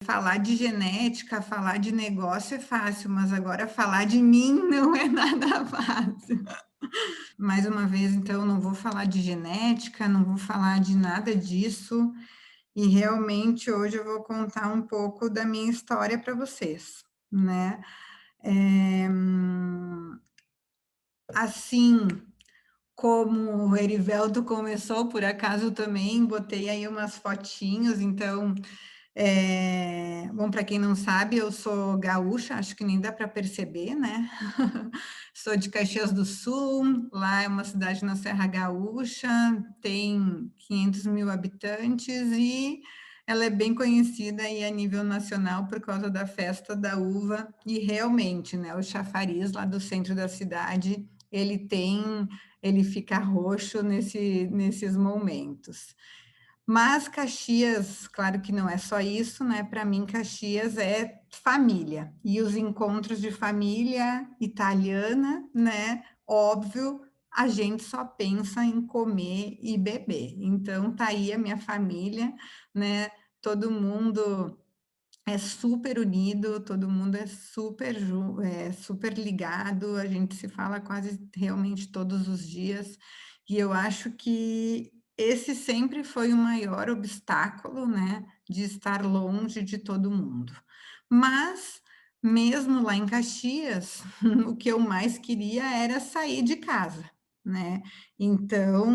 Falar de genética, falar de negócio é fácil, mas agora falar de mim não é nada fácil. Mais uma vez, então, não vou falar de genética, não vou falar de nada disso, e realmente hoje eu vou contar um pouco da minha história para vocês, né. Eh, assim como o Erivelto começou, por acaso também botei aí umas fotinhos, então, bom, para quem não sabe, eu sou gaúcha, acho que nem dá para perceber, né. Sou de Caxias do Sul, lá é uma cidade na Serra Gaúcha, tem 500.000 habitantes e ela é bem conhecida aí a nível nacional por causa da festa da uva e realmente, né, o chafariz lá do centro da cidade, ele fica roxo nesses momentos. Mas Caxias, claro que não é só isso, né, para mim Caxias é família, e os encontros de família italiana, né, óbvio, a gente só pensa em comer e beber. Então tá aí a minha família, né, todo mundo é super unido, todo mundo é super ligado, a gente se fala quase realmente todos os dias, e eu acho que esse sempre foi o maior obstáculo, né, de estar longe de todo mundo. Mas, mesmo lá em Caxias, o que eu mais queria era sair de casa, né. Então,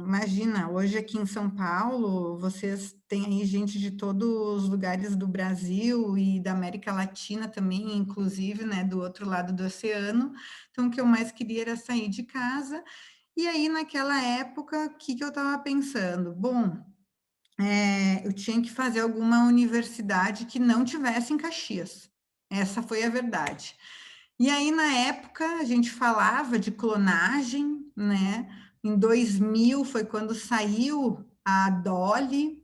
imagina, hoje aqui em São Paulo, vocês têm aí gente de todos os lugares do Brasil e da América Latina também, inclusive, né, do outro lado do oceano. Então, o que eu mais queria era sair de casa. E aí, naquela época, o que que eu estava pensando? Bom, eu tinha que fazer alguma universidade que não tivesse em Caxias. Essa foi a verdade. E aí, na época, a gente falava de clonagem, né? Em 2000 foi quando saiu a Dolly,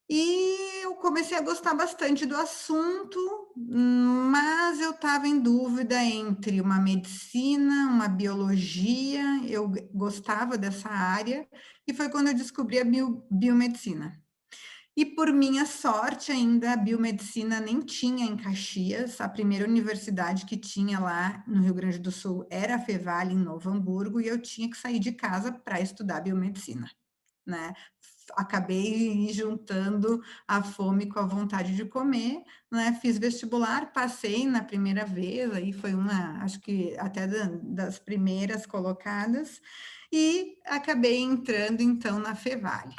e eu comecei a gostar bastante do assunto, mas eu estava em dúvida entre uma medicina, uma biologia, eu gostava dessa área, e foi quando eu descobri a biomedicina. E por minha sorte ainda a biomedicina nem tinha em Caxias, a primeira universidade que tinha lá no Rio Grande do Sul era a Fevale em Novo Hamburgo e eu tinha que sair de casa para estudar biomedicina, né. Acabei juntando a fome com a vontade de comer, né, fiz vestibular, passei na primeira vez, aí foi uma acho que até das primeiras colocadas, e acabei entrando então na Fevale.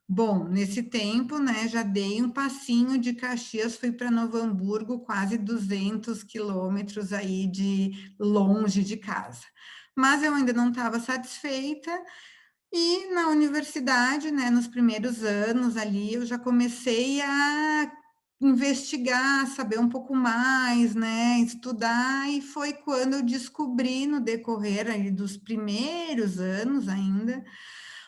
Bom, nesse tempo, né, já dei um passinho de Caxias, fui para Novo Hamburgo, quase 200 quilômetros aí de longe de casa. Mas eu ainda não estava satisfeita, e na universidade, né, nos primeiros anos ali, eu já comecei a investigar, saber um pouco mais, né, estudar, e foi quando eu descobri, no decorrer ali dos primeiros anos ainda,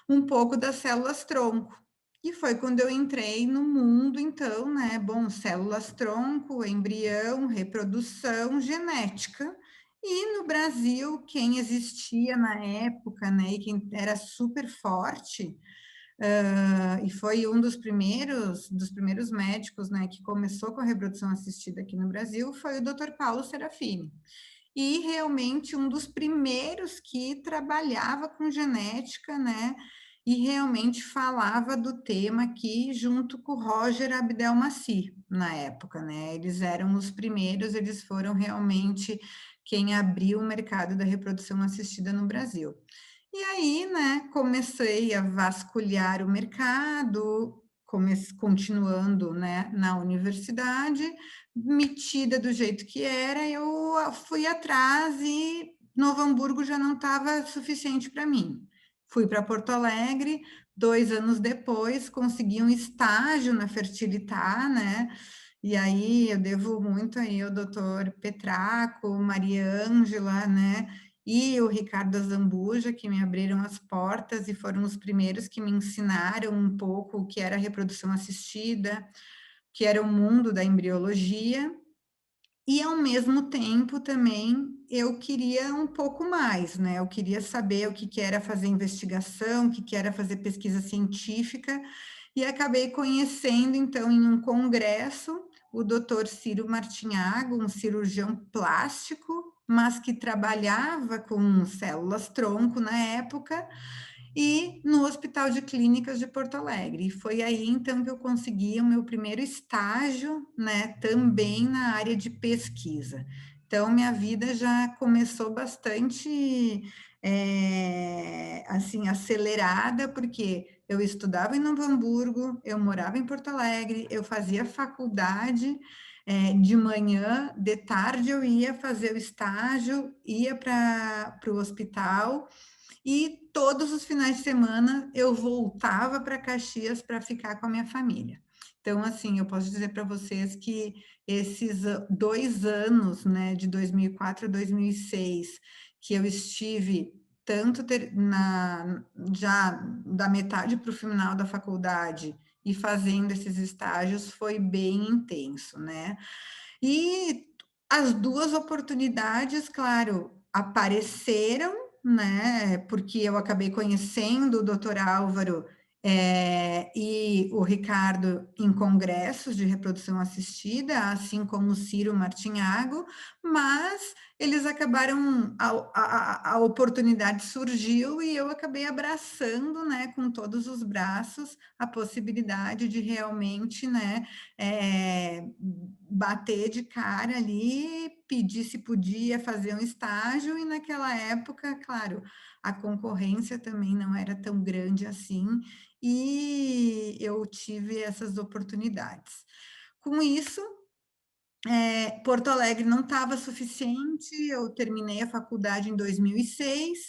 um pouco das células-tronco. E foi quando eu entrei no mundo, então, né, bom, células-tronco, embrião, reprodução, genética. E no Brasil, quem existia na época, né, e quem era super forte, e foi um dos primeiros médicos, né, que começou com a reprodução assistida aqui no Brasil, foi o Dr. Paulo Serafini. E realmente um dos primeiros que trabalhava com genética, né, e realmente falava do tema aqui junto com o Roger Abdelmaci, na época, né, eles eram os primeiros, eles foram realmente quem abriu o mercado da reprodução assistida no Brasil. E aí, né, comecei a vasculhar o mercado, continuando, né, na universidade, metida do jeito que era, eu fui atrás e Novo Hamburgo já não estava suficiente para mim. Fui para Porto Alegre, 2 anos depois, consegui um estágio na Fertilitar, né, e aí eu devo muito aí ao doutor Petraco, Maria Ângela, né, e o Ricardo Zambuja, que me abriram as portas e foram os primeiros que me ensinaram um pouco o que era reprodução assistida, que era o mundo da embriologia, e ao mesmo tempo também eu queria um pouco mais, né, eu queria saber o que que era fazer investigação, o que que era fazer pesquisa científica, e acabei conhecendo, então, em um congresso, o doutor Ciro Martinhago, um cirurgião plástico, mas que trabalhava com células-tronco na época, e no Hospital de Clínicas de Porto Alegre. E foi aí, então, que eu consegui o meu primeiro estágio, né, também na área de pesquisa. Então, minha vida já começou bastante, assim, acelerada, porque eu estudava em Novo Hamburgo, eu morava em Porto Alegre, eu fazia faculdade, de manhã, de tarde eu ia fazer o estágio, ia para o hospital, e todos os finais de semana eu voltava para Caxias para ficar com a minha família. Então, assim, eu posso dizer para vocês que esses 2 anos, né, de 2004 a 2006, que eu estive tanto já da metade para o final da faculdade e fazendo esses estágios, foi bem intenso, né? E as 2 oportunidades, claro, apareceram, né, porque eu acabei conhecendo o doutor Álvaro, e o Ricardo em congressos de reprodução assistida, assim como o Ciro Martinhago, mas eles acabaram a oportunidade surgiu e eu acabei abraçando, né, com todos os braços, a possibilidade de realmente, né, bater de cara ali, pedir se podia fazer um estágio, e naquela época, claro, a concorrência também não era tão grande assim, e eu tive essas oportunidades. Com isso, Porto Alegre não estava suficiente, eu terminei a faculdade em 2006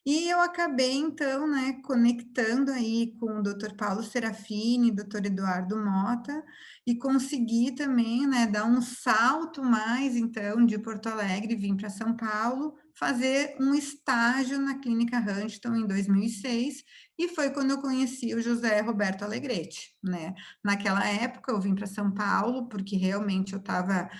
e eu acabei então, né, conectando aí com o Dr. Paulo Serafini, Dr. Eduardo Mota, e consegui também, né, dar um salto mais então de Porto Alegre, vim para São Paulo, fazer um estágio na Clínica Huntington em 2006, e foi quando eu conheci o José Roberto Alegrete, né? Naquela época eu vim para São Paulo porque realmente eu estava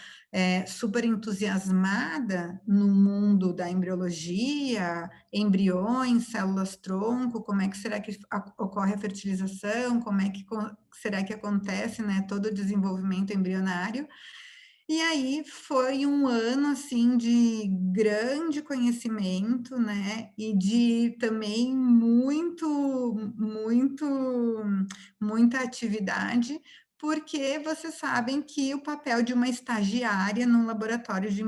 super entusiasmada no mundo da embriologia, embriões, células-tronco, como é que será que ocorre a fertilização, como é que será que acontece, né, todo o desenvolvimento embrionário. E aí foi um ano, assim, de grande conhecimento, né, e de também muita atividade, porque vocês sabem que o papel de uma estagiária num laboratório de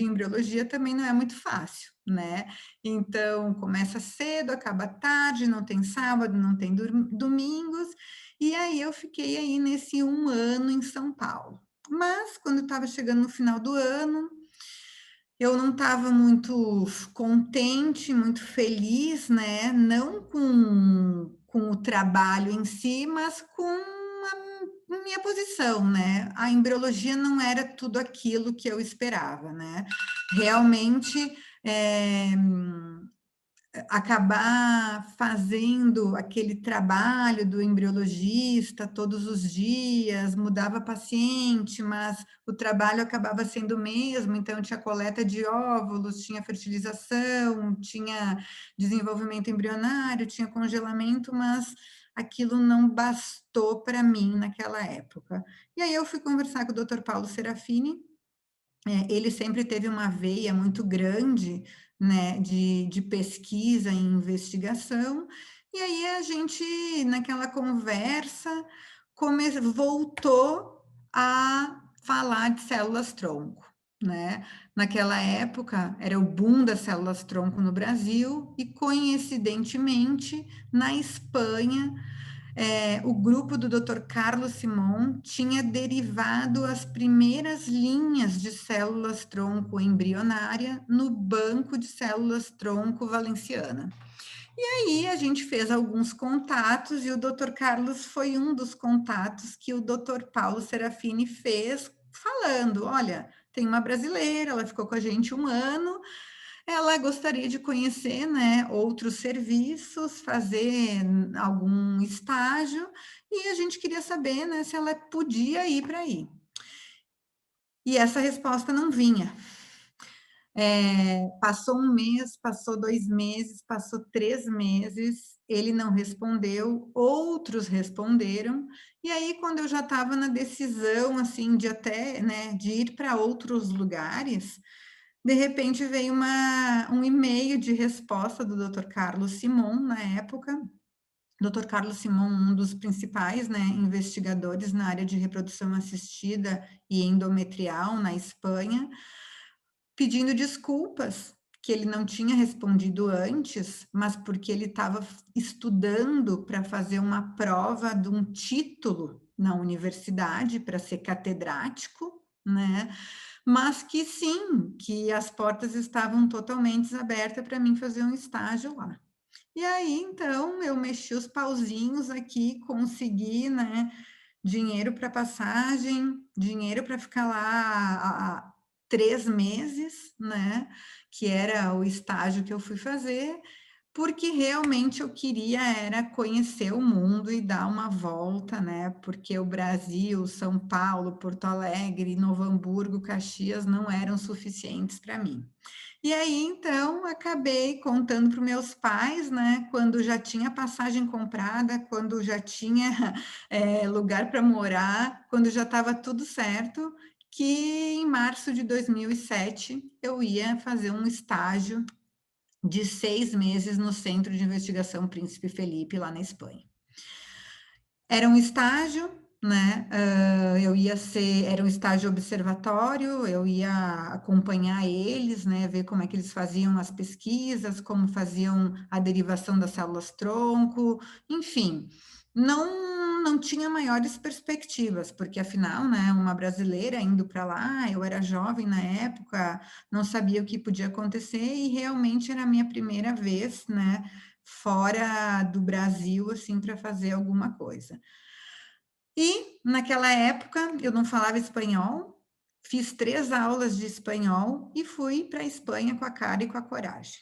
embriologia também não é muito fácil, né. Então, começa cedo, acaba tarde, não tem sábado, não tem domingos, e aí eu fiquei aí nesse 1 ano em São Paulo. Mas quando estava chegando no final do ano, eu não estava muito contente, muito feliz, né, não com o trabalho em si, mas com a minha posição, né. A embriologia não era tudo aquilo que eu esperava, né. Realmente, eh acabar fazendo aquele trabalho do embriologista todos os dias, mudava paciente, mas o trabalho acabava sendo o mesmo, então tinha coleta de óvulos, tinha fertilização, tinha desenvolvimento embrionário, tinha congelamento, mas aquilo não bastou para mim naquela época. E aí eu fui conversar com o doutor Paulo Serafini, ele sempre teve uma veia muito grande, né, de pesquisa e investigação, e aí a gente, naquela conversa, voltou a falar de células-tronco, né. Naquela época, era o boom das células-tronco no Brasil e, coincidentemente, na Espanha, o grupo do Dr. Carlos Simon tinha derivado as primeiras linhas de células-tronco embrionária no banco de células-tronco valenciana. E aí a gente fez alguns contatos e o Dr. Carlos foi um dos contatos que o Dr. Paulo Serafini fez, falando: olha, tem uma brasileira, ela ficou com a gente 1 ano, ela gostaria de conhecer, né, outros serviços, fazer algum estágio, e a gente queria saber, né, se ela podia ir para aí. E essa resposta não vinha. Passou 1 mês, passou 2 meses, passou 3 meses, ele não respondeu, outros responderam, e aí quando eu já estava na decisão, assim, de até, né, de ir para outros lugares, de repente veio um e-mail de resposta do Dr. Carlos Simon, na época. Dr. Carlos Simon, um dos principais, né, investigadores na área de reprodução assistida e endometrial na Espanha, pedindo desculpas, que ele não tinha respondido antes, mas porque ele estava estudando para fazer uma prova de um título na universidade, para ser catedrático, né? Mas que sim, que as portas estavam totalmente abertas para mim fazer um estágio lá. E aí, então, eu mexi os pauzinhos aqui, consegui, né, dinheiro para passagem, dinheiro para ficar lá há 3 meses, né, que era o estágio que eu fui fazer, porque realmente eu queria era conhecer o mundo e dar uma volta, né, porque o Brasil, São Paulo, Porto Alegre, Novo Hamburgo, Caxias não eram suficientes para mim. E aí, então, acabei contando para os meus pais, né, quando já tinha passagem comprada, quando já tinha, lugar para morar, quando já estava tudo certo, que em março de 2007 eu ia fazer um estágio de 6 meses no Centro de Investigação Príncipe Felipe, lá na Espanha. Era um estágio, né? Eu ia ser, era um estágio observatório, eu ia acompanhar eles, né? Ver como é que eles faziam as pesquisas, como faziam a derivação das células-tronco, enfim. Não tinha maiores perspectivas, porque afinal, né, uma brasileira indo para lá, eu era jovem na época, não sabia o que podia acontecer e realmente era a minha primeira vez, né, fora do Brasil, assim, para fazer alguma coisa. E naquela época eu não falava espanhol, fiz 3 aulas de espanhol e fui para a Espanha com a cara e com a coragem.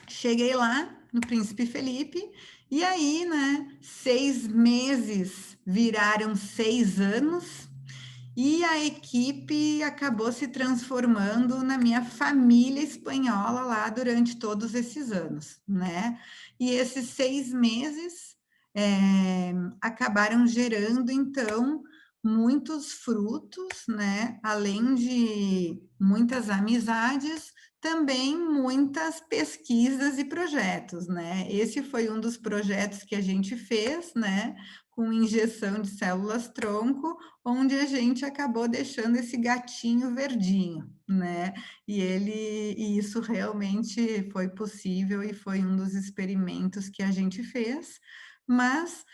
Cheguei lá no Príncipe Felipe e aí, né, 6 meses viraram 6 anos e a equipe acabou se transformando na minha família espanhola lá durante todos esses anos, né? E esses 6 meses acabaram gerando, então, muitos frutos, né? Além de muitas amizades, também muitas pesquisas e projetos, né? Esse foi um dos projetos que a gente fez, né? Com injeção de células-tronco, onde a gente acabou deixando esse gatinho verdinho, né? E isso realmente foi possível e foi um dos experimentos que a gente fez, mas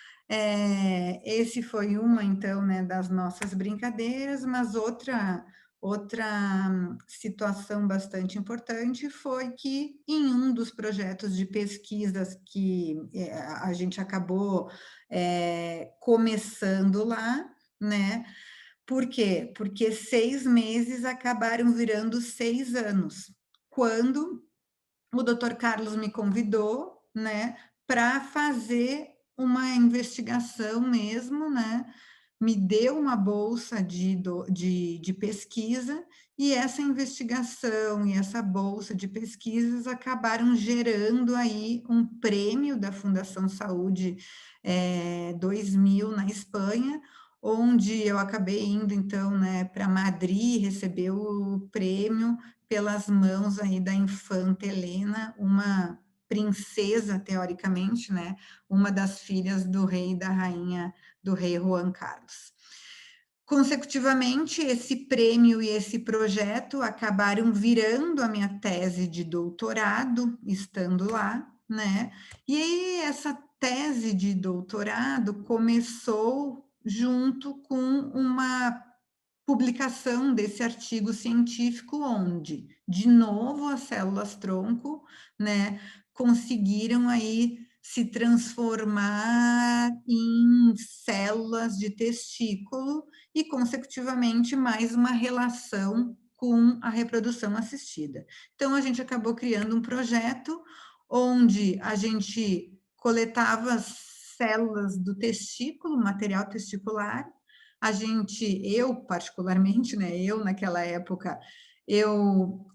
esse foi uma, então, né, das nossas brincadeiras, mas outra situação bastante importante foi que em um dos projetos de pesquisas que a gente acabou começando lá, né? Por quê? Porque 6 meses acabaram virando 6 anos, quando o doutor Carlos me convidou, né, para fazer uma investigação mesmo, né, me deu uma bolsa de pesquisa, e essa investigação e essa bolsa de pesquisas acabaram gerando aí um prêmio da Fundação Saúde 2000 na Espanha, onde eu acabei indo então, né, para Madrid receber o prêmio pelas mãos aí da infanta Helena, uma princesa, teoricamente, né, uma das filhas do rei e da rainha, do rei Juan Carlos. Consecutivamente, esse prêmio e esse projeto acabaram virando a minha tese de doutorado, estando lá, né? E essa tese de doutorado começou junto com uma publicação desse artigo científico, onde, de novo, as células-tronco, né, conseguiram aí se transformar em células de testículo e, consecutivamente, mais uma relação com a reprodução assistida. Então, a gente acabou criando um projeto onde a gente coletava células do testículo, material testicular, eu particularmente, né, eu naquela época, eu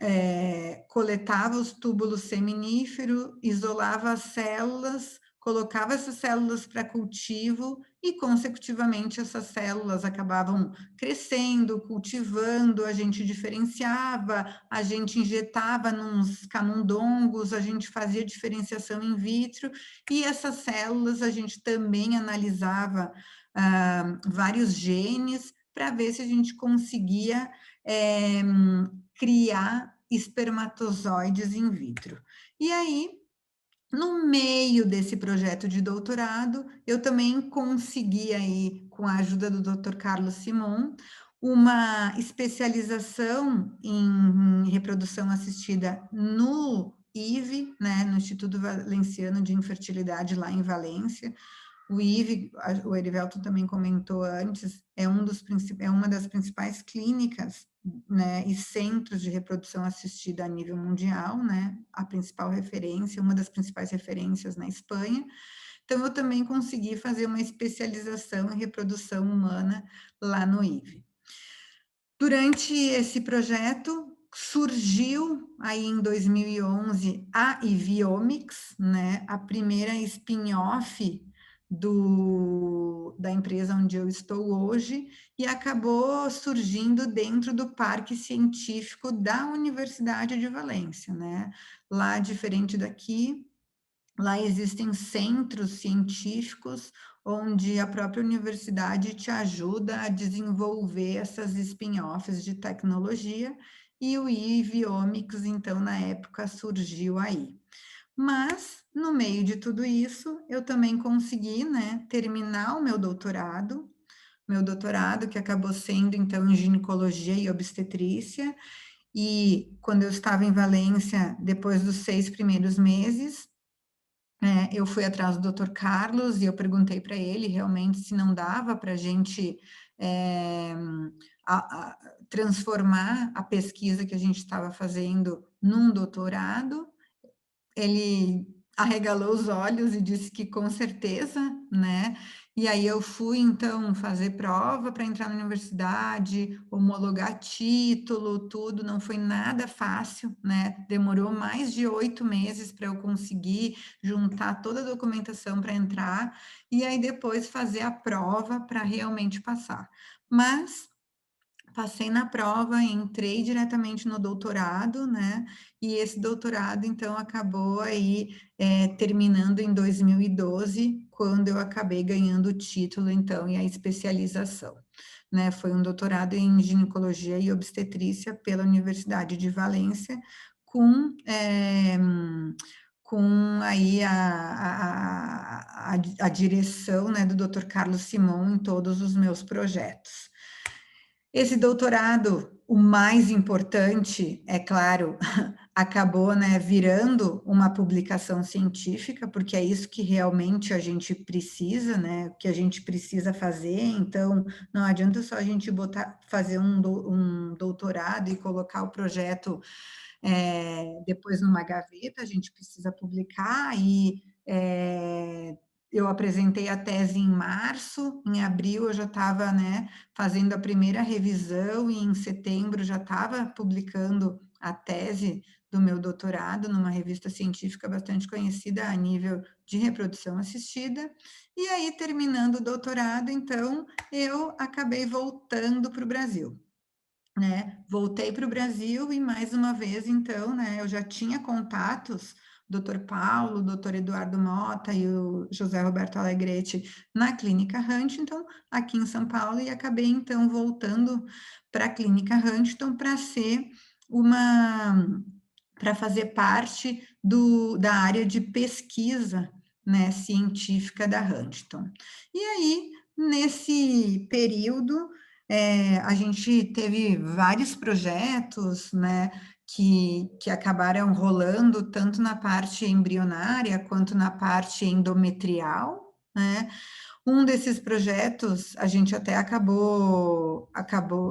coletava os túbulos seminíferos, isolava as células, colocava essas células para cultivo e, consecutivamente, essas células acabavam crescendo, cultivando, a gente diferenciava, a gente injetava nos camundongos, a gente fazia diferenciação in vitro, e essas células a gente também analisava vários genes para ver se a gente conseguia criar espermatozoides in vitro. E aí, no meio desse projeto de doutorado, eu também consegui aí, com a ajuda do Dr. Carlos Simon, uma especialização em reprodução assistida no IVE, né, no Instituto Valenciano de Infertilidade, lá em Valência. O IVE, o Erivelto também comentou antes, é uma das principais clínicas, né, e centros de reprodução assistida a nível mundial, né, a principal referência, uma das principais referências na Espanha. Então, eu também consegui fazer uma especialização em reprodução humana lá no IVE. Durante esse projeto, surgiu aí em 2011 a Iviomics, né, a primeira spin-off da empresa onde eu estou hoje, e acabou surgindo dentro do Parque Científico da Universidade de Valência, né? Lá, diferente daqui, lá existem centros científicos onde a própria universidade te ajuda a desenvolver essas spin-offs de tecnologia, e o Iviomics, então, na época, surgiu aí. Mas, no meio de tudo isso, eu também consegui, né, terminar o meu doutorado, que acabou sendo, então, em ginecologia e obstetrícia, e quando eu estava em Valência, depois dos 6 primeiros meses, eu fui atrás do Dr. Carlos e eu perguntei para ele realmente se não dava para a gente transformar a pesquisa que a gente estava fazendo num doutorado. Ele arregalou os olhos e disse que com certeza, né? E aí eu fui, então, fazer prova para entrar na universidade, homologar título, tudo, não foi nada fácil, né? Demorou mais de 8 meses para eu conseguir juntar toda a documentação para entrar, e aí depois fazer a prova para realmente passar. Mas passei na prova, entrei diretamente no doutorado, né? E esse doutorado, então, acabou aí terminando em 2012, quando eu acabei ganhando o título, então, e a especialização, né? Foi um doutorado em ginecologia e obstetrícia pela Universidade de Valência, com aí a direção, né, do Dr. Carlos Simon em todos os meus projetos. Esse doutorado, o mais importante, é claro, acabou, né, virando uma publicação científica, porque é isso que realmente a gente precisa, né, que a gente precisa fazer. Então, não adianta só a gente fazer um doutorado e colocar o projeto depois numa gaveta, a gente precisa publicar, e eu apresentei a tese em março, em abril eu já estava, né, fazendo a primeira revisão, e em setembro já estava publicando a tese do meu doutorado numa revista científica bastante conhecida a nível de reprodução assistida. E aí, terminando o doutorado, então, eu acabei voltando para o Brasil, né? Voltei para o Brasil e, mais uma vez, então, né, eu já tinha contatos, Dr. Paulo, Dr. Eduardo Mota e o José Roberto Alegretti na Clínica Huntington, aqui em São Paulo, e acabei, então, voltando para a Clínica Huntington para fazer parte da área de pesquisa, né, científica da Huntington. E aí, nesse período, a gente teve vários projetos, né, que acabaram rolando tanto na parte embrionária quanto na parte endometrial, né? Um desses projetos, a gente até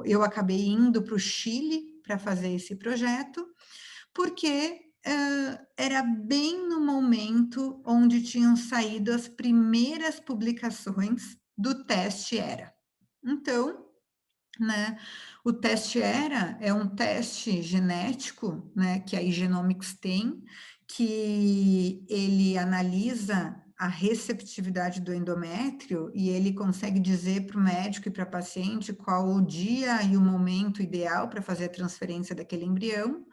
eu acabei indo para o Chile para fazer esse projeto, porque era bem no momento onde tinham saído as primeiras publicações do teste ERA. Então, né? O teste ERA é um teste genético, né, que a Igenomics tem, que ele analisa a receptividade do endométrio e ele consegue dizer para o médico e para a paciente qual o dia e o momento ideal para fazer a transferência daquele embrião.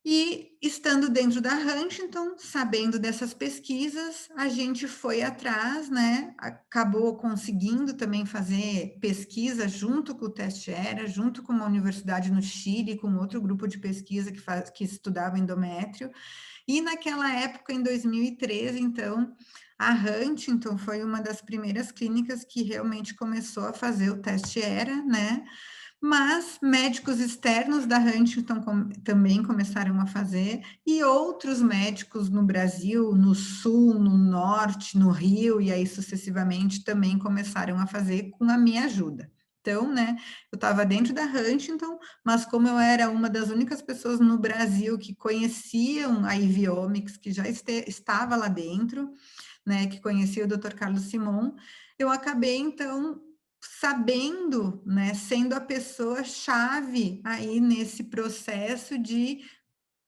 E estando dentro da Huntington, sabendo dessas pesquisas, a gente foi atrás, né? Acabou conseguindo também fazer pesquisa junto com o Teste ERA, junto com uma universidade no Chile, com outro grupo de pesquisa que estudava endométrio. E naquela época, em 2013, então, a Huntington foi uma das primeiras clínicas que realmente começou a fazer o Teste ERA, né? Mas médicos externos da Huntington também começaram a fazer, e outros médicos no Brasil, no Sul, no Norte, no Rio, e aí sucessivamente também começaram a fazer com a minha ajuda. Então, né, eu estava dentro da Huntington, mas como eu era uma das únicas pessoas no Brasil que conheciam a Iviomics, que já estava lá dentro, né, que conhecia o Dr. Carlos Simon, eu acabei, então, sabendo, né, sendo a pessoa chave aí nesse processo de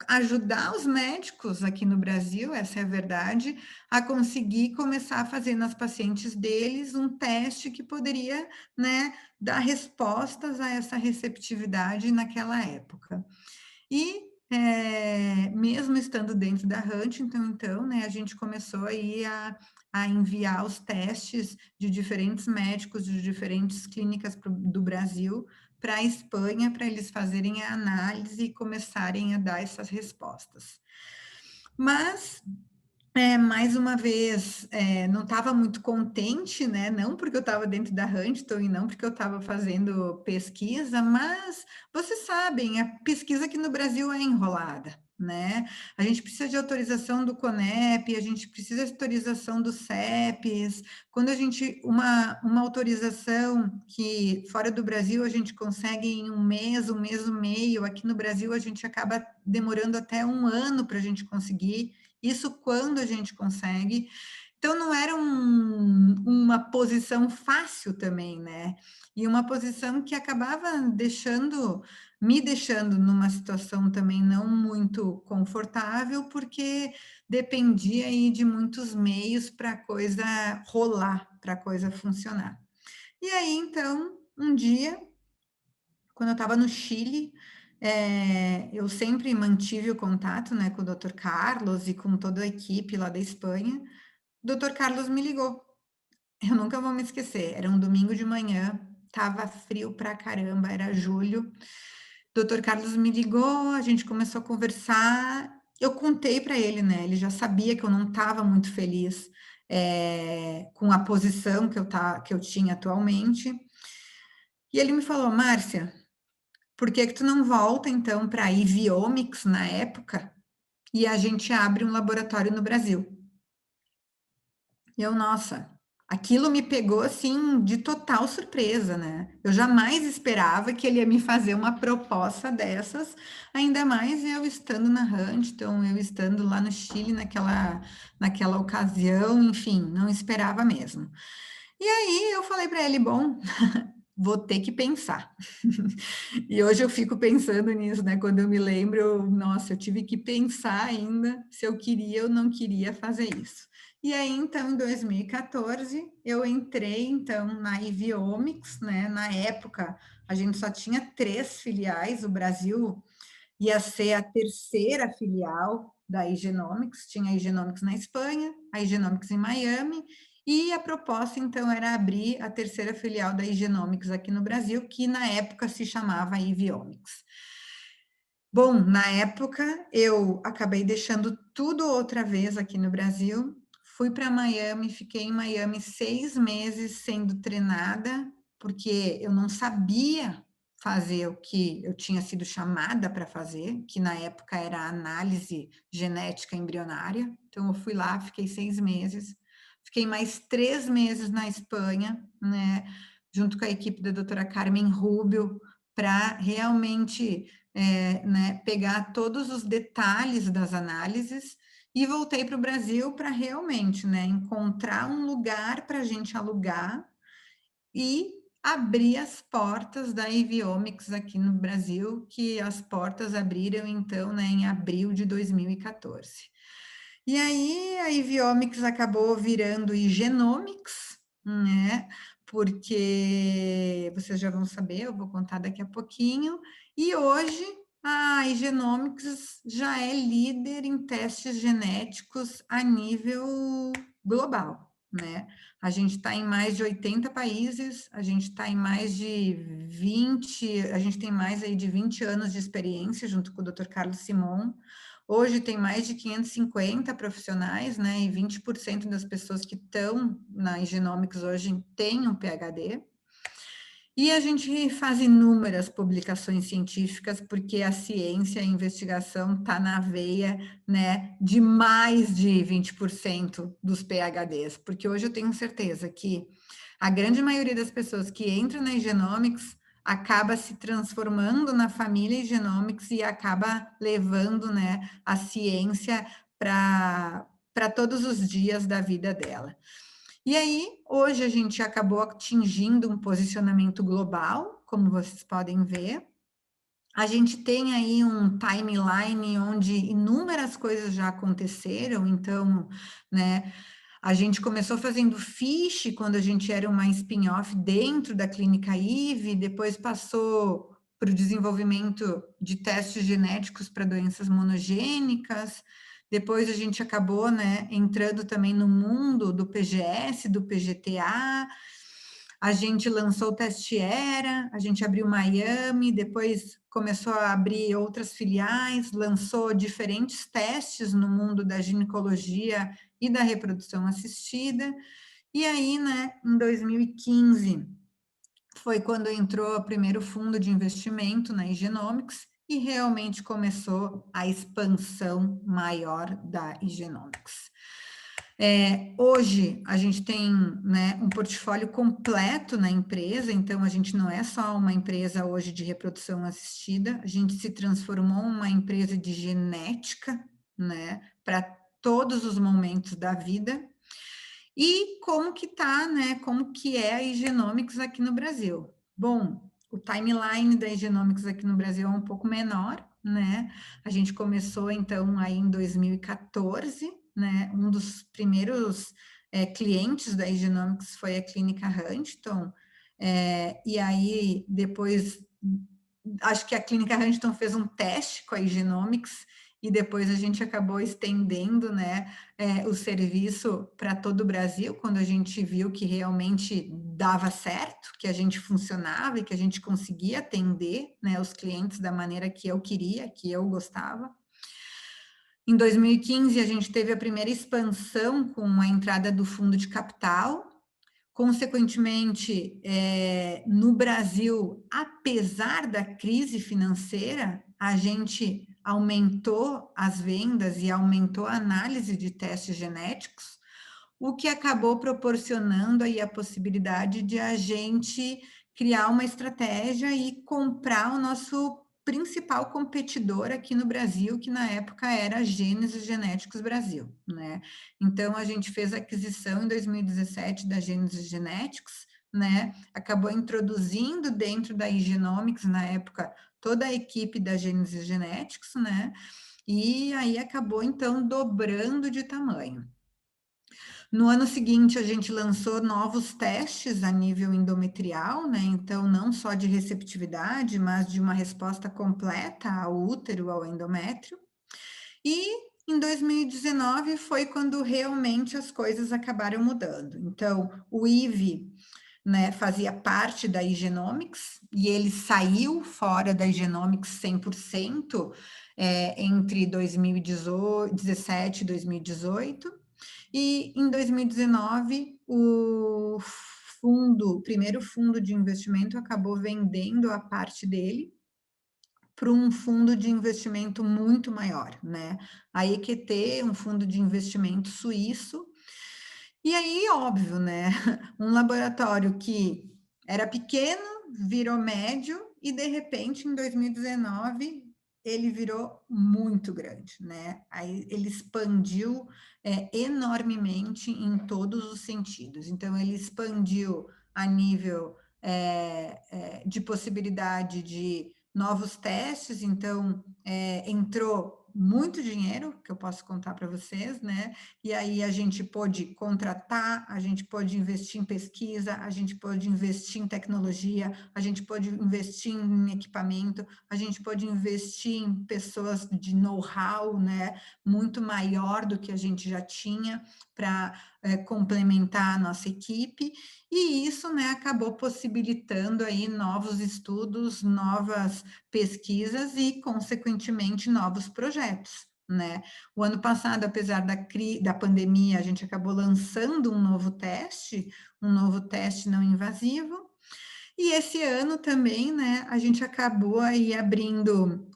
ajudar os médicos aqui no Brasil, essa é a verdade, a conseguir começar a fazer nas pacientes deles um teste que poderia, né, dar respostas a essa receptividade naquela época. E, mesmo estando dentro da Huntington, então, né, a gente começou aí a enviar os testes de diferentes médicos, de diferentes clínicas do Brasil para a Espanha, para eles fazerem a análise e começarem a dar essas respostas. Mas mais uma vez, não estava muito contente, né? Não porque eu estava dentro da Huntington e não porque eu estava fazendo pesquisa, mas vocês sabem, a pesquisa aqui no Brasil é enrolada, né? A gente precisa de autorização do CONEP, a gente precisa de autorização do CEPES. Quando a gente, uma autorização que fora do Brasil a gente consegue em um mês e meio, aqui no Brasil a gente acaba demorando até um ano para a gente conseguir. Isso quando a gente consegue. Então, não era uma posição fácil também, né? E uma posição que acabava me deixando numa situação também não muito confortável, porque dependia aí de muitos meios para a coisa rolar, para a coisa funcionar. E aí, então, um dia, quando eu estava no Chile, eu sempre mantive o contato, né, com o Dr. Carlos e com toda a equipe lá da Espanha. O Dr. Carlos me ligou. Eu nunca vou me esquecer. Era um domingo de manhã, estava frio pra caramba, era julho. O Dr. Carlos me ligou, a gente começou a conversar. Eu contei para ele, né? Ele já sabia que eu não estava muito feliz com a posição que eu tinha atualmente. E ele me falou, Márcia, por que que tu não volta então para a Iviomics na época e a gente abre um laboratório no Brasil? E eu, nossa, aquilo me pegou assim de total surpresa, né? Eu jamais esperava que ele ia me fazer uma proposta dessas, ainda mais eu estando na Huntington, eu estando lá no Chile naquela ocasião, enfim, não esperava mesmo. E aí eu falei para ele, bom, vou ter que pensar. E hoje eu fico pensando nisso, né? Quando eu me lembro, nossa, eu tive que pensar ainda se eu queria ou não queria fazer isso. E aí, então, em 2014, eu entrei, então, na Iviomics, né? Na época, a gente só tinha 3 filiais, o Brasil ia ser a terceira filial da Igenomics, tinha a Igenomics na Espanha, a Igenomics em Miami, e a proposta, então, era abrir a terceira filial da Igenomics aqui no Brasil, que na época se chamava Iviomics. Bom, na época, eu acabei deixando tudo outra vez aqui no Brasil, fui para Miami, fiquei em Miami 6 meses sendo treinada, porque eu não sabia fazer o que eu tinha sido chamada para fazer, que na época era análise genética embrionária. Então, eu fui lá, fiquei 6 meses, fiquei mais 3 meses na Espanha, né, junto com a equipe da doutora Carmen Rubio, para realmente né, pegar todos os detalhes das análises e voltei para o Brasil para realmente, né, encontrar um lugar para a gente alugar e abrir as portas da Iviomics aqui no Brasil, que as portas abriram então, né, em abril de 2014. E aí a Iviomics acabou virando Igenomics, né? Porque vocês já vão saber, eu vou contar daqui a pouquinho. E hoje a Igenomics já é líder em testes genéticos a nível global, né? A gente está em mais de 80 países, a gente está em mais de 20, a gente tem mais aí de 20 anos de experiência junto com o Dr. Carlos Simon. Hoje tem mais de 550 profissionais, né? E 20% das pessoas que estão na Genomics hoje têm um PhD. E a gente faz inúmeras publicações científicas, porque a ciência, a investigação está na veia, né, de mais de 20% dos PhDs, porque hoje eu tenho certeza que a grande maioria das pessoas que entram na Genomics acaba se transformando na família Genomics e acaba levando, né, a ciência para todos os dias da vida dela. E aí, hoje a gente acabou atingindo um posicionamento global, como vocês podem ver. A gente tem aí um timeline onde inúmeras coisas já aconteceram, então, né, a gente começou fazendo FISH quando a gente era uma spin-off dentro da clínica IVE, depois passou para o desenvolvimento de testes genéticos para doenças monogênicas, depois a gente acabou, né, entrando também no mundo do PGS, do PGTA, a gente lançou o Teste Era, a gente abriu Miami, depois começou a abrir outras filiais, lançou diferentes testes no mundo da ginecologia e da reprodução assistida. E aí, né, em 2015, foi quando entrou o primeiro fundo de investimento na Igenomics e realmente começou a expansão maior da Igenomics. Hoje a gente tem, né, um portfólio completo na empresa, então a gente não é só uma empresa hoje de reprodução assistida, a gente se transformou em uma empresa de genética, né, para todos os momentos da vida. E como que tá, né? Como que é a Igenomics aqui no Brasil? Bom, o timeline da Igenomics aqui no Brasil é um pouco menor, né? A gente começou então aí em 2014, né? Um dos primeiros clientes da Igenomics foi a Clínica Huntington, e aí depois acho que a Clínica Huntington fez um teste com a Igenomics e depois a gente acabou estendendo, né, o serviço para todo o Brasil, quando a gente viu que realmente dava certo, que a gente funcionava e que a gente conseguia atender, né, os clientes da maneira que eu queria, que eu gostava. Em 2015, a gente teve a primeira expansão com a entrada do fundo de capital. Consequentemente, no Brasil, apesar da crise financeira, a gente aumentou as vendas e aumentou a análise de testes genéticos, o que acabou proporcionando aí a possibilidade de a gente criar uma estratégia e comprar o nosso principal competidor aqui no Brasil, que na época era a Gênesis Genéticos Brasil, né? Então a gente fez a aquisição em 2017 da Gênesis Genéticos, né? Acabou introduzindo dentro da Igenomics na época toda a equipe da Gênesis Genéticos, né? E aí acabou então dobrando de tamanho. No ano seguinte, a gente lançou novos testes a nível endometrial, né? Então, não só de receptividade, mas de uma resposta completa ao útero, ao endométrio. E em 2019 foi quando realmente as coisas acabaram mudando. Então, o IVE, né, fazia parte da Igenomics e ele saiu fora da Igenomics 100% entre 2017 e 2018. E em 2019, o primeiro fundo de investimento acabou vendendo a parte dele para um fundo de investimento muito maior, né? A EQT, um fundo de investimento suíço. E aí, óbvio, né? Um laboratório que era pequeno, virou médio, e de repente, em 2019, ele virou muito grande, né? Aí ele expandiu enormemente em todos os sentidos. Então, ele expandiu a nível de possibilidade de novos testes, então entrou muito dinheiro, que eu posso contar para vocês, né? E aí a gente pôde contratar, a gente pôde investir em pesquisa, a gente pôde investir em tecnologia, a gente pôde investir em equipamento, a gente pôde investir em pessoas de know-how, né? Muito maior do que a gente já tinha para complementar a nossa equipe, e isso, né, acabou possibilitando aí novos estudos, novas pesquisas e, consequentemente, novos projetos, né? O ano passado, apesar da pandemia, a gente acabou lançando um novo teste não invasivo, e esse ano também, né, a gente acabou aí abrindo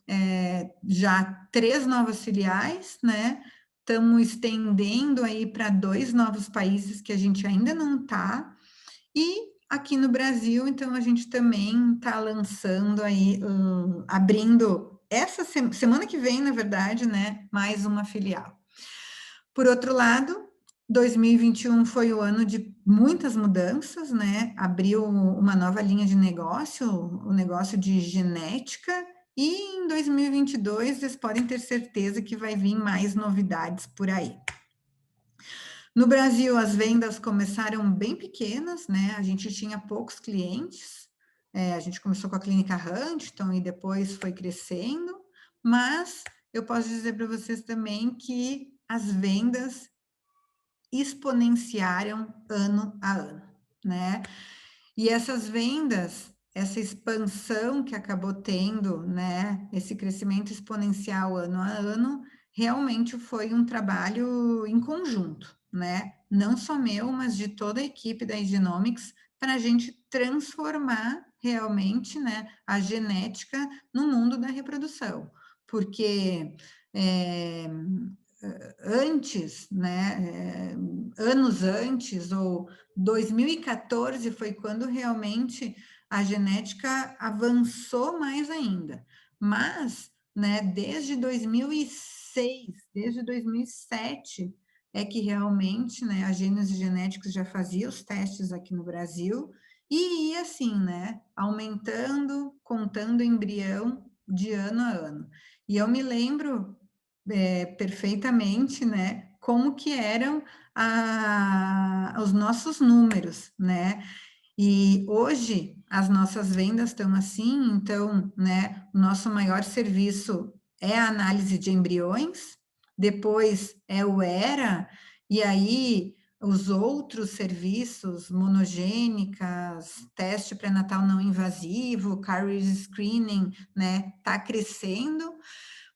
já 3 novas filiais, né? Estamos estendendo aí para 2 novos países que a gente ainda não está, e aqui no Brasil, então, a gente também está lançando aí, abrindo essa semana que vem, na verdade, né, mais uma filial. Por outro lado, 2021 foi o ano de muitas mudanças, né? Abriu uma nova linha de negócio, o negócio de genética, e em 2022 vocês podem ter certeza que vai vir mais novidades por aí. No Brasil, as vendas começaram bem pequenas, né? A gente tinha poucos clientes. A gente começou com a clínica Huntington e depois foi crescendo, mas eu posso dizer para vocês também que as vendas exponenciaram ano a ano, né? E essas vendas, essa expansão que acabou tendo, né? Esse crescimento exponencial ano a ano, realmente foi um trabalho em conjunto, né? Não só meu, mas de toda a equipe da Igenomics, para a gente transformar realmente, né, a genética no mundo da reprodução. Porque antes, né, anos antes, ou 2014 foi quando realmente a genética avançou mais ainda. Mas, né, desde 2006, desde 2007, é que realmente, né, a Gênese Genetics já fazia os testes aqui no Brasil e ia assim, né, aumentando, contando embrião de ano a ano. E eu me lembro perfeitamente, né, como que eram os nossos números, né? E hoje as nossas vendas estão assim, então, né, o nosso maior serviço é a análise de embriões, depois é o ERA, e aí os outros serviços, monogênicas, teste pré-natal não invasivo, carrier screening, né, tá crescendo,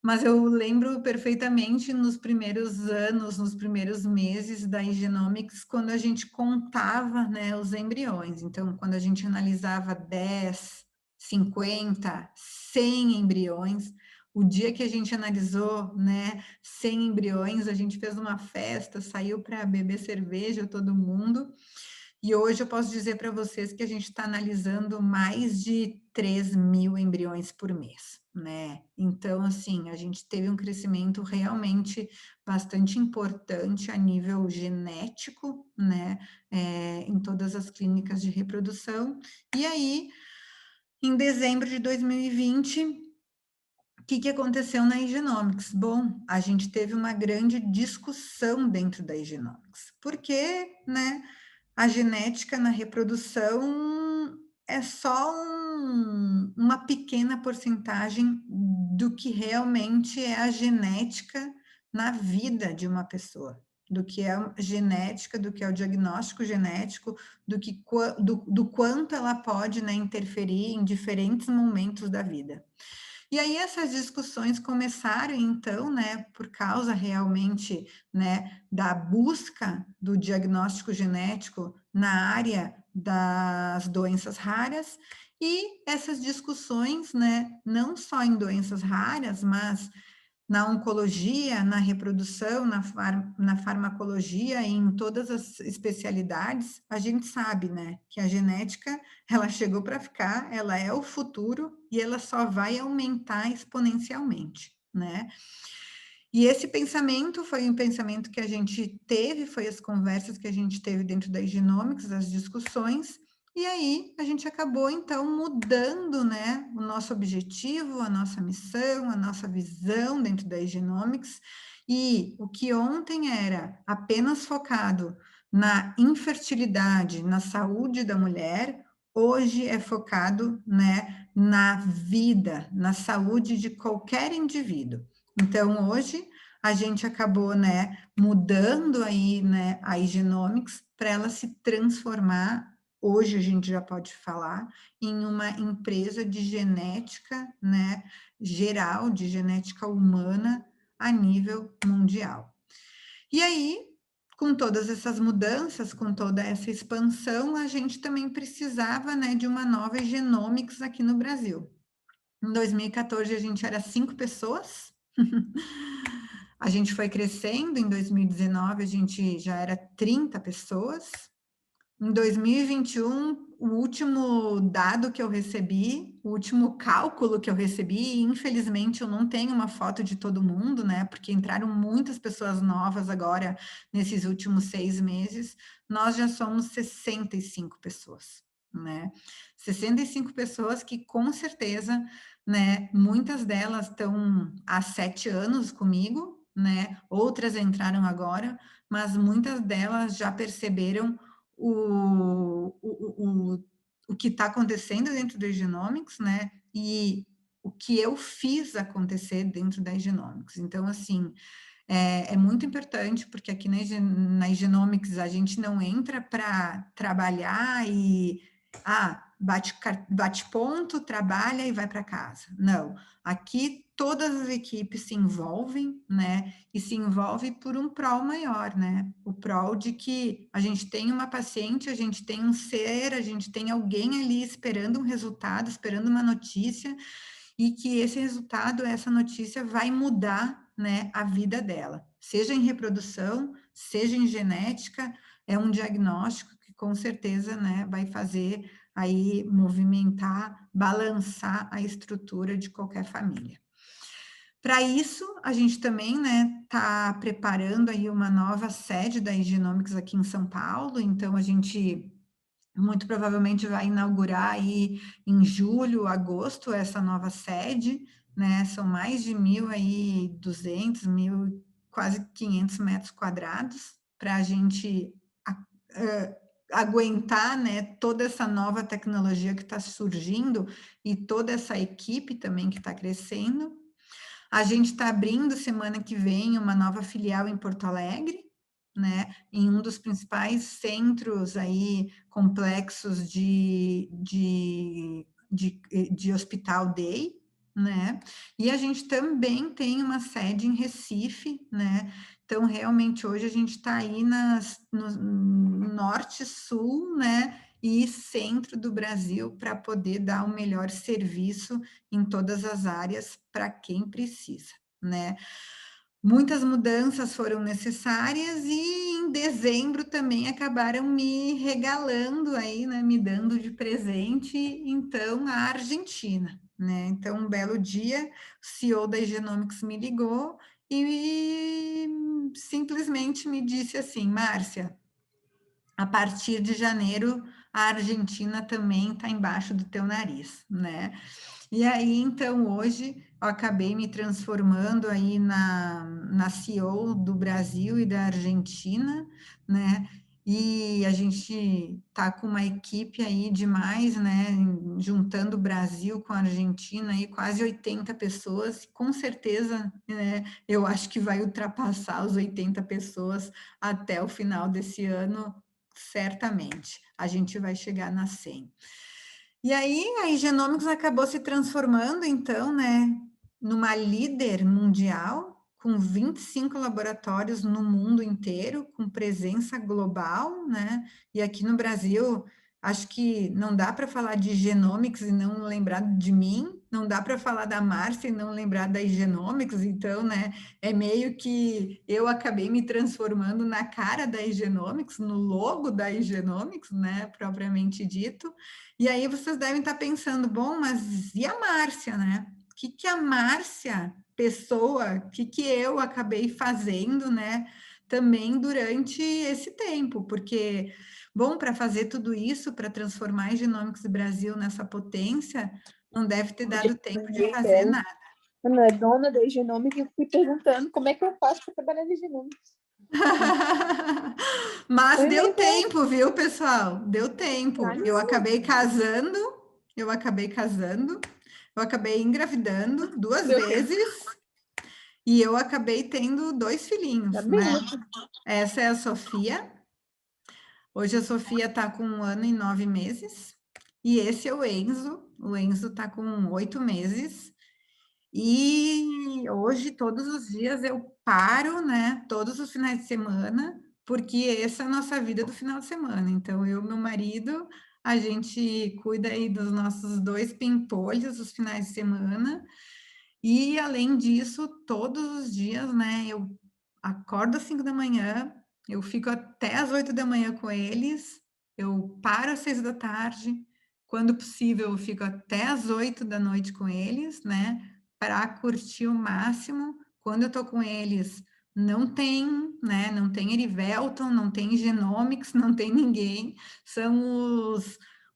mas eu lembro perfeitamente nos primeiros anos, nos primeiros meses da Igenomics, quando a gente contava, né, os embriões. Então, quando a gente analisava 10, 50, 100 embriões, o dia que a gente analisou, né, 100 embriões, a gente fez uma festa, saiu para beber cerveja todo mundo. E hoje eu posso dizer para vocês que a gente está analisando mais de 3.000 embriões por mês, né? Então, assim, a gente teve um crescimento realmente bastante importante a nível genético, né? Em todas as clínicas de reprodução. E aí, em dezembro de 2020, o que aconteceu na Igenomics? Bom, a gente teve uma grande discussão dentro da Igenomics, porque, né? A genética na reprodução é só uma pequena porcentagem do que realmente é a genética na vida de uma pessoa, do que é a genética, do que é o diagnóstico genético, do quanto ela pode, né, interferir em diferentes momentos da vida. E aí essas discussões começaram, então, né, por causa realmente, né, da busca do diagnóstico genético na área das doenças raras, e essas discussões, né, não só em doenças raras, mas na oncologia, na reprodução, na farmacologia, em todas as especialidades, a gente sabe, né, que a genética, ela chegou para ficar, ela é o futuro e ela só vai aumentar exponencialmente, né? E esse pensamento foi um pensamento que a gente teve, foi as conversas que a gente teve dentro da Igenomics, as discussões, E aí a gente acabou então mudando, né, o nosso objetivo, a nossa missão, a nossa visão dentro da Genomics, e o que ontem era apenas focado na infertilidade, na saúde da mulher, hoje é focado, né, na vida, na saúde de qualquer indivíduo. Então hoje a gente acabou, né, mudando aí, né, a Genomics para ela se transformar. Hoje a gente já pode falar em uma empresa de genética, né, geral, de genética humana a nível mundial. E aí, com todas essas mudanças, com toda essa expansão, a gente também precisava, né, de uma nova genomics aqui no Brasil. Em 2014 a gente era 5 pessoas. A gente foi crescendo, em 2019 a gente já era 30 pessoas. Em 2021, o último dado que eu recebi, o último cálculo que eu recebi, e infelizmente eu não tenho uma foto de todo mundo, né? Porque entraram muitas pessoas novas agora nesses últimos 6 meses. Nós já somos 65 pessoas, né? 65 pessoas que com certeza, né? Muitas delas estão há 7 anos comigo, né? Outras entraram agora, mas muitas delas já perceberam o que está acontecendo dentro do Genomics, né? E o que eu fiz acontecer dentro da Genomics. Então, assim, é muito importante, porque aqui na Genomics a gente não entra para trabalhar e bate ponto, trabalha e vai para casa. Não, aqui todas as equipes se envolvem, né? E se envolve por um prol maior, né? O prol de que a gente tem uma paciente, a gente tem um ser, a gente tem alguém ali esperando um resultado, esperando uma notícia, e que esse resultado, essa notícia vai mudar, né, a vida dela, seja em reprodução, seja em genética, é um diagnóstico que com certeza, né, vai fazer aí movimentar, balançar a estrutura de qualquer família. Para isso, a gente também, né, está preparando aí uma nova sede da Genomics aqui em São Paulo, então a gente muito provavelmente vai inaugurar aí em julho, agosto, essa nova sede, né? São mais de 1.200, 1.000, quase 500 metros quadrados, para a gente aguentar, né, toda essa nova tecnologia que está surgindo e toda essa equipe também que está crescendo. A gente está abrindo semana que vem uma nova filial em Porto Alegre, né, em um dos principais centros aí, complexos de hospital day, né, e a gente também tem uma sede em Recife, né, então realmente hoje a gente está aí no norte, sul, né, e centro do Brasil para poder dar o melhor serviço em todas as áreas para quem precisa, né. Muitas mudanças foram necessárias e em dezembro também acabaram me regalando aí, né, me dando de presente, então, a Argentina, né. Então, um belo dia, o CEO da Genomics me ligou e simplesmente me disse assim: "Márcia, a partir de janeiro, a Argentina também está embaixo do teu nariz", né. E aí, então, hoje eu acabei me transformando aí na CEO do Brasil e da Argentina, né? E a gente tá com uma equipe aí de mais, né? Juntando o Brasil com a Argentina aí, quase 80 pessoas, com certeza, né? Eu acho que vai ultrapassar os 80 pessoas até o final desse ano, certamente. A gente vai chegar nas 100. E aí a Genomics acabou se transformando, então, né, numa líder mundial, com 25 laboratórios no mundo inteiro, com presença global, né? E aqui no Brasil, acho que não dá para falar de Genomics e não lembrar de mim, não dá para falar da Márcia e não lembrar da Genomics, então, né, é meio que eu acabei me transformando na cara da Genomics, no logo da Genomics, né, propriamente dito. E aí vocês devem estar pensando, bom, mas e a Márcia, né? O que que a Márcia, pessoa, o que que eu acabei fazendo, né? Também durante esse tempo, porque Bom, para fazer tudo isso, para transformar a Genomics Brasil nessa potência, não deve ter dado tempo de fazer nada. Não é dona da Genomics, eu fui perguntando como é que eu faço para trabalhar na Genomics. Mas deu tempo, viu, pessoal? Deu tempo. Ah, Eu não. acabei casando, eu acabei engravidando 2 Deu tempo. vezes e eu acabei tendo 2 Tá filhinhos, bem, né? Essa é a Sofia. Hoje a Sofia tá com 1 ano e 9 meses. E esse é o Enzo. O Enzo tá com 8 meses. E hoje, todos os dias, eu paro, né? Todos os finais de semana, porque essa é a nossa vida do final de semana. Então, eu e meu marido, a gente cuida aí dos nossos 2 pimpolhos os finais de semana. E, além disso, todos os dias, né? Eu acordo às 5 da manhã, eu fico até às 8 da manhã com eles, eu paro às 6 da tarde, quando possível, eu fico até às 8 da noite com eles, né? Para curtir o máximo. Quando eu tô com eles, não tem, né? Não tem Erivelton, não tem Genomics, não tem ninguém. São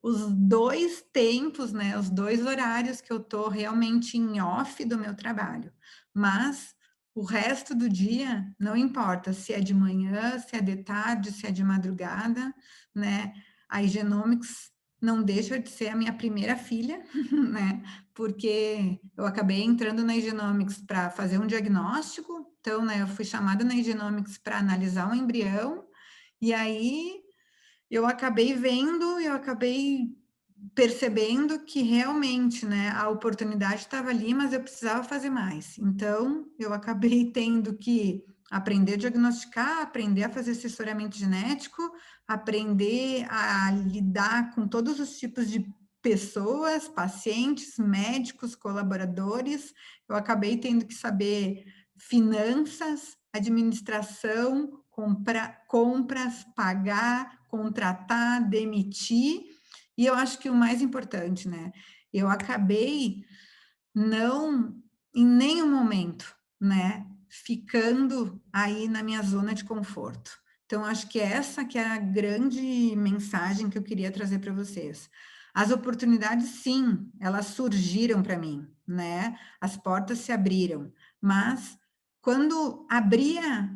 os 2 tempos, né? Os 2 horários que eu tô realmente em off do meu trabalho. Mas o resto do dia, não importa se é de manhã, se é de tarde, se é de madrugada, né? A Genomics não deixa de ser a minha primeira filha, né? Porque eu acabei entrando na Genomics para fazer um diagnóstico, então, né, eu fui chamada na Genomics para analisar um embrião, e aí eu acabei vendo, eu acabei percebendo que realmente, né, a oportunidade estava ali, mas eu precisava fazer mais. Então, eu acabei tendo que aprender a diagnosticar, aprender a fazer assessoramento genético, aprender a lidar com todos os tipos de pessoas, pacientes, médicos, colaboradores. Eu acabei tendo que saber finanças, administração, compras, pagar, contratar, demitir. E eu acho que o mais importante, né? Eu acabei não, em nenhum momento, né, ficando aí na minha zona de conforto. Então, acho que essa que é a grande mensagem que eu queria trazer para vocês. As oportunidades, sim, elas surgiram para mim, né? As portas se abriram, mas quando abria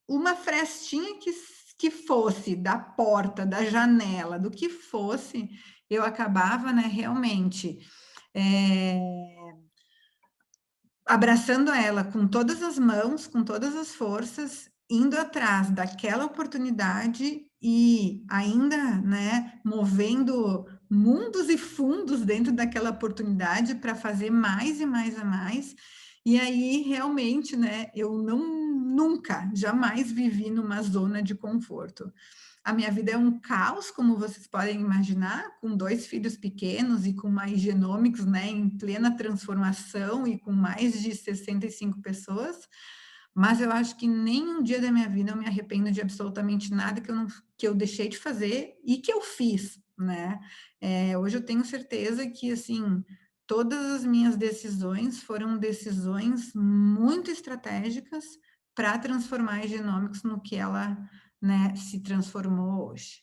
uma frestinha que fosse da porta, da janela, do que fosse, eu acabava, né, realmente abraçando ela com todas as mãos, com todas as forças, indo atrás daquela oportunidade e ainda, né, movendo mundos e fundos dentro daquela oportunidade para fazer mais e mais a mais. E aí, realmente, né, eu nunca, jamais vivi numa zona de conforto. A minha vida é um caos, como vocês podem imaginar, com 2 filhos pequenos e com mais Genomics, né, em plena transformação e com mais de 65 pessoas, mas eu acho que nem um dia da minha vida eu me arrependo de absolutamente nada que eu deixei de fazer e que eu fiz, né? Hoje eu tenho certeza que, assim, todas as minhas decisões foram decisões muito estratégicas para transformar a Genomics no que ela, né, se transformou hoje.